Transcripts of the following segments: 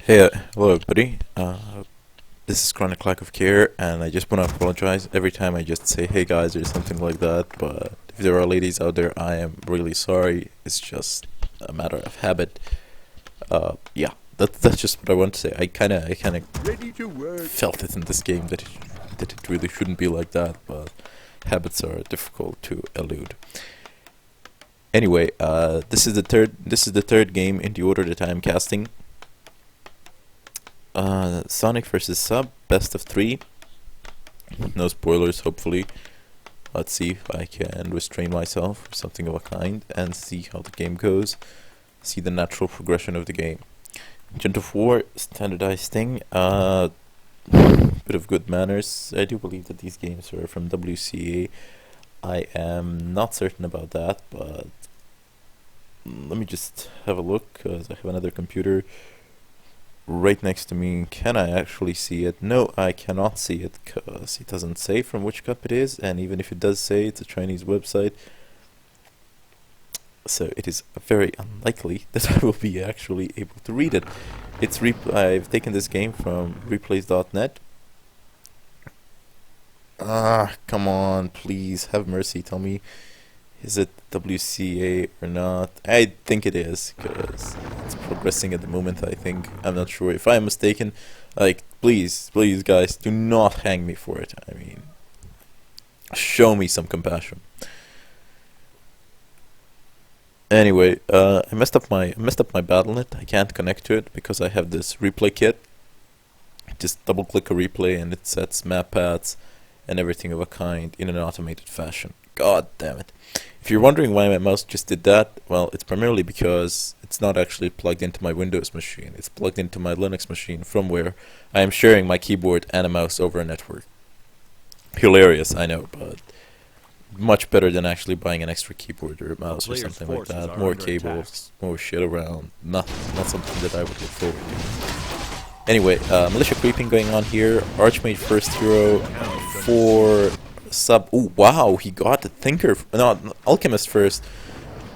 Hey, hello everybody. This is Chronic Lack of Care, and I just want to apologize every time I just say "Hey guys" or something like that. But if there are ladies out there, I am really sorry. It's just a matter of habit. Yeah, that's just what I want to say. I kind of Ready to work. felt it in this game that it really shouldn't be like that, but habits are difficult to elude. Anyway, this is the third game in the order that I am casting. Sonic versus Sub, best of three. No spoilers, hopefully. Let's see if I can restrain myself or something of a kind and see how the game goes. See the natural progression of the game. Gent of War, standardized thing. Bit of good manners. I do believe that these games are from WCA. I am not certain about that, but let me just have a look, because I have another computer right next to me. Can I actually see it? No, I cannot see it because it doesn't say from which cup it is, and even if it does say, it's a Chinese website, so it is very unlikely that I will be actually able to read it. I've taken this game from replays.net. Come on, please have mercy. Tell me, is it WCA or not? I think it is, because it's progressing at the moment, I think. I'm not sure. If I'm mistaken, like, please, please, guys, do not hang me for it. I mean, show me some compassion. Anyway, I messed up my BattleNet. I can't connect to it because I have this replay kit. Just double click a replay and it sets map paths and everything of a kind in an automated fashion. God damn it. If you're wondering why my mouse just did that, well, it's primarily because it's not actually plugged into my Windows machine. It's plugged into my Linux machine, from where I am sharing my keyboard and a mouse over a network. Hilarious, I know, but much better than actually buying an extra keyboard or a mouse or Player's something like forces that. are More under cables, more shit around. Not something that I would look forward to. Anyway, militia creeping going on here. Archmage first hero for Sub. Oh wow, he got the Thinker. No, Alchemist first.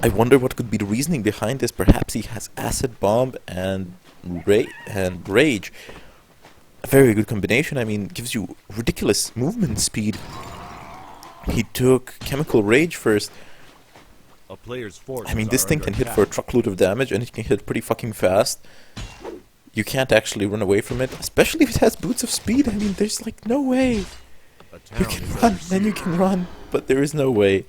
I wonder what could be the reasoning behind this. Perhaps he has Acid Bomb and Rage. A very good combination. I mean, gives you ridiculous movement speed. He took Chemical Rage first. A player's forces I mean, this are thing under can hit attack. for a truckload of damage, and it can hit pretty fucking fast. You can't actually run away from it, especially if it has Boots of Speed. I mean, there's like no way. A You town can is run, under and you siege. can run, but there is no way.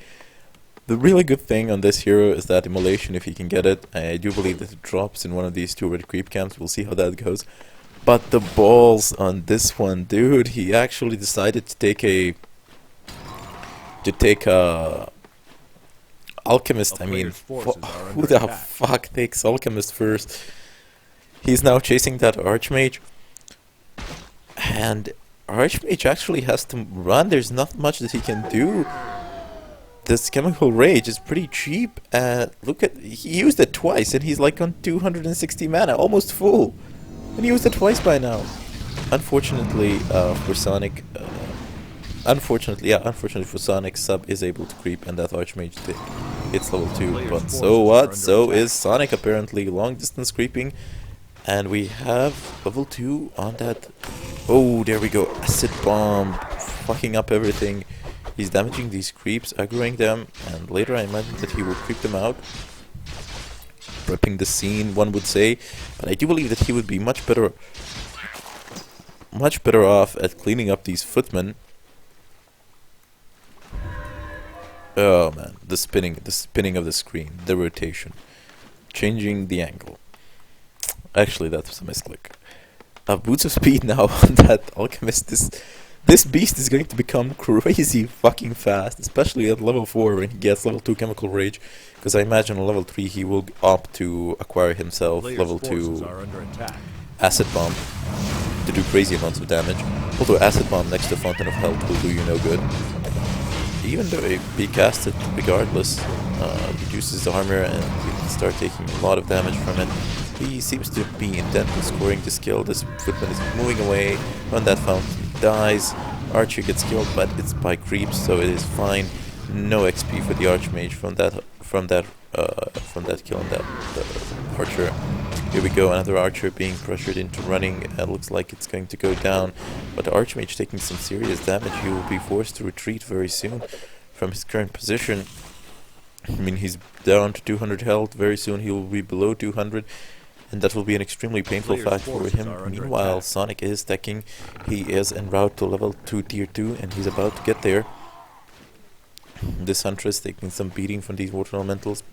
The really good thing on this hero is that immolation, if you can get it. I do believe that it drops in one of these two red creep camps. We'll see how that goes. But the balls on this one, dude, he actually decided to take a Alchemist. A I mean, player's forces are who under the attack. fuck takes Alchemist first? He's now chasing that Archmage, and Archmage actually has to run. There's not much that he can do. This Chemical Rage is pretty cheap. Look at, he used it twice, and he's like on 260 mana, almost full. And he used it twice by now. Unfortunately, for Sonic, unfortunately for Sonic, Sub is able to creep, and that Archmage it's level 2. Player's But forces so are what? under So attack. is Sonic, apparently. Long distance creeping. And we have level 2 on that. Oh, there we go. Acid Bomb. Fucking up everything. He's damaging these creeps, aggroing them, and later I imagine that he will creep them out. Prepping the scene, one would say. But I do believe that he would be much better off at cleaning up these footmen. Oh man, the spinning of the screen, the rotation, changing the angle. Actually, that was a misclick. Boots of Speed now on that Alchemist. This beast is going to become crazy fucking fast, especially at level 4 when he gets level 2 Chemical Rage. Because I imagine on level 3 he will opt to acquire himself Player's level forces 2 are under attack. Acid Bomb to do crazy amounts of damage. Although Acid Bomb next to Fountain of Health will do you no good. Even though it be casted regardless, reduces armor and you can start taking a lot of damage from it. He seems to be intent on scoring this kill. This footman is moving away when that fountain dies. Archer gets killed, but it's by creeps, so it is fine. No XP for the Archmage from that kill on that Archer. Here we go, another archer being pressured into running. Looks like it's going to go down, but the Archmage taking some serious damage. He will be forced to retreat very soon from his current position. I mean, he's down to 200 health. Very soon he will be below 200, and that will be an extremely painful fact for him. Meanwhile, Sonic is stacking. He is en route to level 2 tier 2, and he's about to get there. This Huntress taking some beating from these water elementals.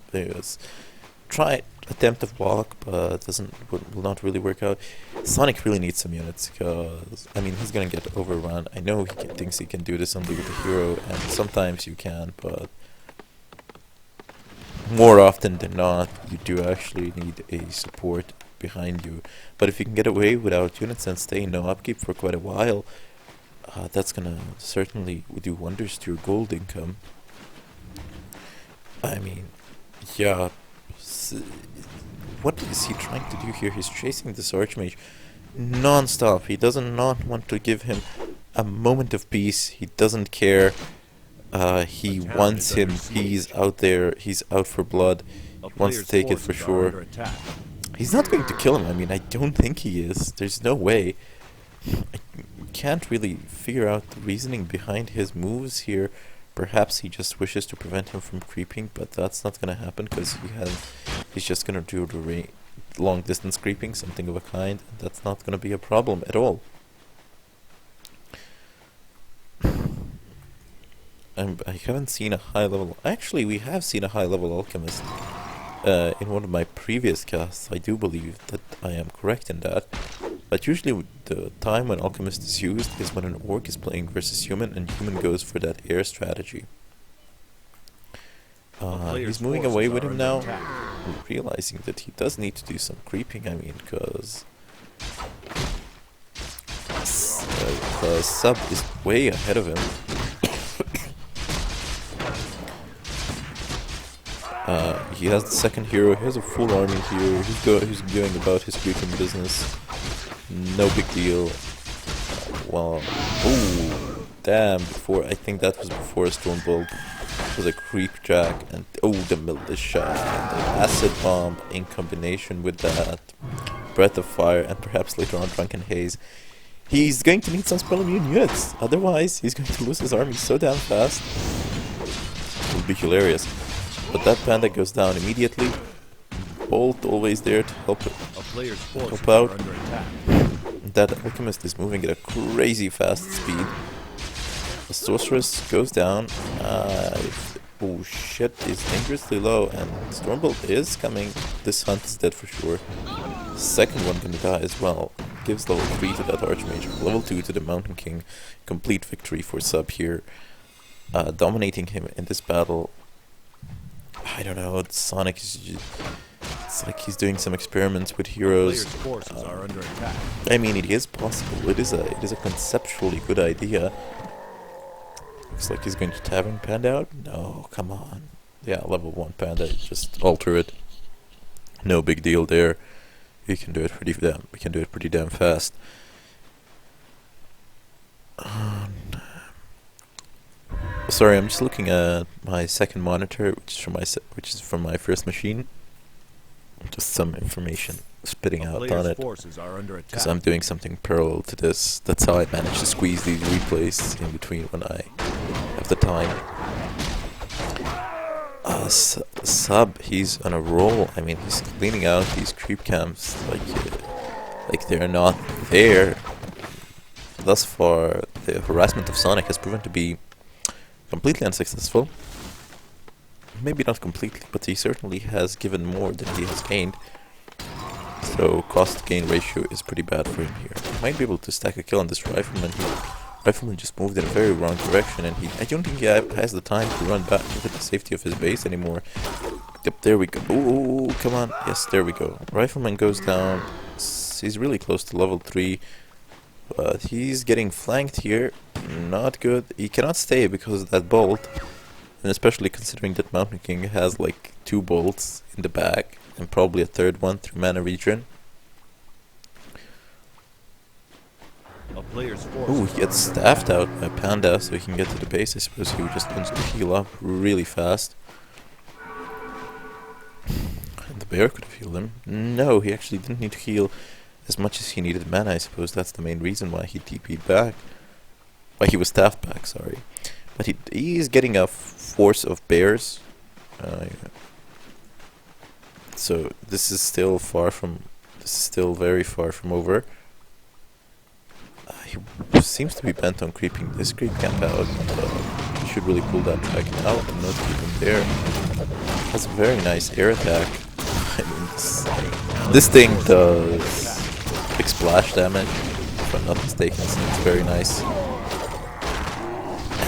Attempt of walk, but will not really work out. Sonic really needs some units, because I mean, he's gonna get overrun. I know thinks he can do this only with a hero, and sometimes you can, but more often than not, you do actually need a support behind you. But if you can get away without units and stay in no upkeep for quite a while, that's gonna certainly do wonders to your gold income. I mean, yeah. What is he trying to do here? He's chasing this Archmage non-stop. He does not want to give him a moment of peace. He doesn't care. He wants him. He's out there. He's out for blood. He wants to take it for sure. He's not going to kill him. I mean, I don't think he is. There's no way. I can't really figure out the reasoning behind his moves here. Perhaps he just wishes to prevent him from creeping, but that's not gonna happen because he's just gonna do the long distance creeping, something of a kind, and that's not gonna be a problem at all. I haven't seen a high level. Actually, we have seen a high level alchemist in one of my previous casts. I do believe that I am correct in that. But usually the time when Alchemist is used is when an Orc is playing versus Human, and Human goes for that air strategy. He's moving away with him now, realizing that he does need to do some creeping, I mean, because the sub is way ahead of him. He has the second hero, he has a full army here, he's going about his creeping business. No big deal. Well, ooh, damn! I think that was before a Stormbolt. It was a creep jack, and the militia, and the acid bomb in combination with that breath of fire, and perhaps later on drunken haze. He's going to need some spell immune units. Otherwise, he's going to lose his army so damn fast. It will be hilarious. But that panda goes down immediately. Bolt always there to help out. That alchemist is moving at a crazy fast speed. The sorceress goes down. Oh shit, is dangerously low, and Stormbolt is coming. This hunt is dead for sure. Second one gonna die as well. Gives level 3 to that Archmage, level 2 to the Mountain King. Complete victory for Sub here. Dominating him in this battle. I don't know, Sonic is just, it's like he's doing some experiments with heroes. I mean, it is possible. It is a conceptually good idea. Looks like he's going to Tavern Panda out. No, come on. Yeah, level 1 Panda. Just alter it. No big deal there. We can do it pretty damn fast. Sorry, I'm just looking at my second monitor, which is from my first machine. Just some information spitting out on it, because I'm doing something parallel to this. That's how I manage to squeeze these replays in between when I have the time. Sub, he's on a roll. I mean, he's cleaning out these creep camps like they're not there. Thus far, the harassment of Sonic has proven to be completely unsuccessful. Maybe not completely, but he certainly has given more than he has gained. So cost-gain ratio is pretty bad for him here. He might be able to stack a kill on this Rifleman. Rifleman just moved in a very wrong direction, and I don't think he has the time to run back into the safety of his base anymore. Yep, there we go. Ooh, come on. Yes, there we go. Rifleman goes down. He's really close to level 3. But he's getting flanked here. Not good. He cannot stay because of that bolt. And especially considering that Mountain King has like 2 bolts in the back. And probably a third one through mana regen. Ooh, he gets staffed out by Panda so he can get to the base. I suppose he just wants to heal up really fast. And the bear could have healed him. No, he actually didn't need to heal as much as he needed mana. I suppose that's the main reason why he TP'd back. Why he was staffed back, sorry. But he's getting a force of bears. So this is still very far from over. He seems to be bent on creeping this creep camp out. He should really pull that dragon out and not keep him there. Has a very nice air attack. I mean, this thing does big splash damage, if I'm not mistaken, so it's very nice.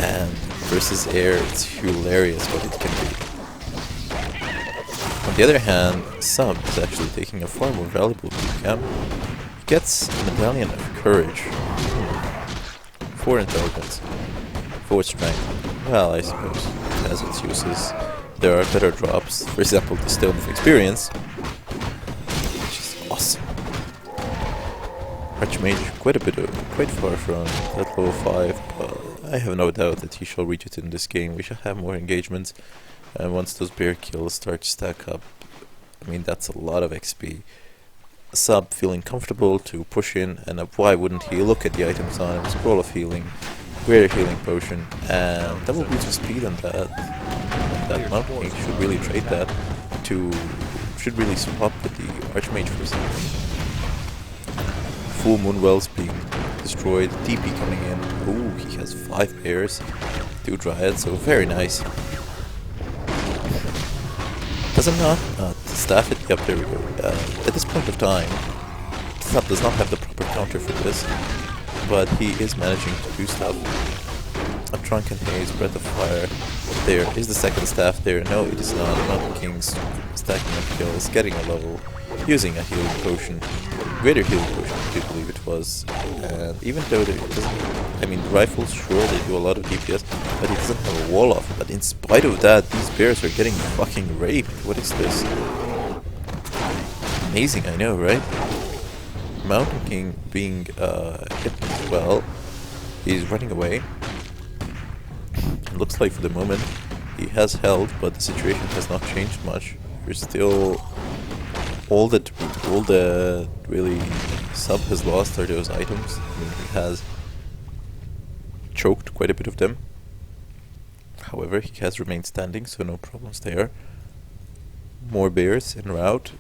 And versus air, it's hilarious what it can do. On the other hand, Sub is actually taking a far more valuable creep camp. He gets Medallion of Courage. 4 intelligence, 4 strength. Well, I suppose it has its uses. There are better drops, for example the Stone of Experience, which is awesome. Archmage quite far from that level 5, but I have no doubt that he shall reach it in this game. We shall have more engagements, and once those bear kills start to stack up, I mean that's a lot of XP. Sub feeling comfortable to push in, and why wouldn't he look at the items on him? Scroll of Healing, Greater Healing Potion, and Double Boots of Speed on that. That Mountain King should really trade that should really swap with the Archmage for something. Full Moon Wells being destroyed, TP coming in. Ooh, he has 5 bears, 2 dryads, so very nice. Does it not? Staff it? Yep, there we go. At this point of time, Sub does not have the proper counter for this, but he is managing to do stuff. A Drunken Haze, Breath of Fire. There is the second staff there. No, it is not. Mountain King's stacking up kills, getting a level, using a healing potion. Greater healing potion, I do believe it was. And even though it doesn't, I mean, the rifles, sure, they do a lot of DPS, but it doesn't have a wall off. But in spite of that, these bears are getting fucking raped. What is this? Amazing, I know, right? Mountain King being hit as well. He's running away. It looks like for the moment he has held, but the situation has not changed much. There's still all that really Sub has lost are those items. I mean, he has choked quite a bit of them. However, he has remained standing, so no problems there. More bears en route.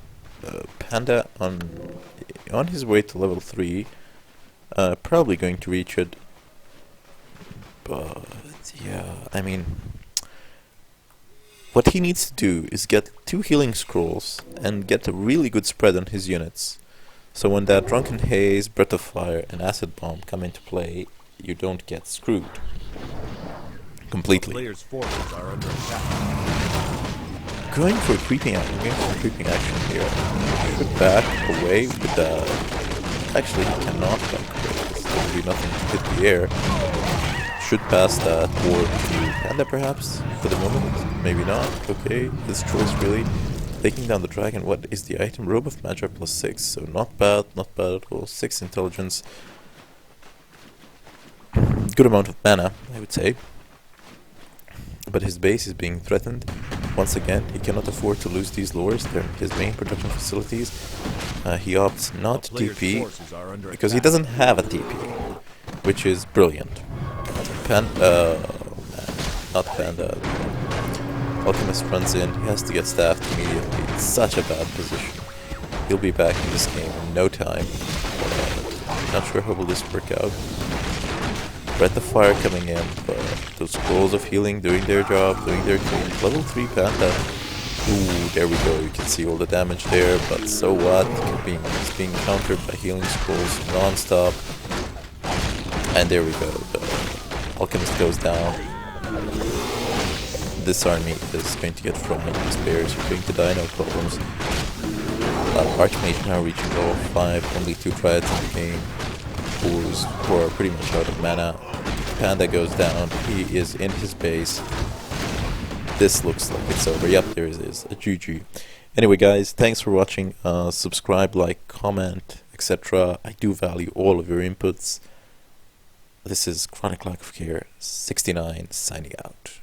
Panda on his way to level 3, probably going to reach it. But yeah, I mean, what he needs to do is get 2 healing scrolls and get a really good spread on his units. So when that Drunken Haze, Breath of Fire, and Acid Bomb come into play, you don't get screwed completely. Players' forces are under attack. Going for creeping action here. Should back away with the... Actually, he cannot back away. There's going to be nothing to hit the air. Should pass that ward to Panda, perhaps, for the moment. Maybe not. Okay, his choice really. Taking down the dragon. What is the item? Robe of Magi plus 6. So not bad at all. 6 intelligence. Good amount of mana, I would say. But his base is being threatened. Once again, he cannot afford to lose these lures. They're his main production facilities. He opts not to TP because he doesn't have a TP, which is brilliant. Not Panda. Alchemist runs in. He has to get staffed immediately. It's such a bad position. He'll be back in this game in no time. Not sure how will this work out. Breath of Fire coming in, but those scrolls of healing doing their job, doing their thing. Level 3 Panda. Ooh, there we go. You can see all the damage there, but so what? It's being countered by healing scrolls non-stop. And there we go. The Alchemist goes down. This army is going to get thrown. These bears are going to die, no problems. Archmage now reaching level 5, only 2 Dryads in the game, who are pretty much out of mana. Panda goes down, he is in his base. This looks like it's over. Yep, there it is, a GG. Anyway guys, thanks for watching. Subscribe, like, comment, etc. I do value all of your inputs. This is Chronic Lack of Care 69 signing out.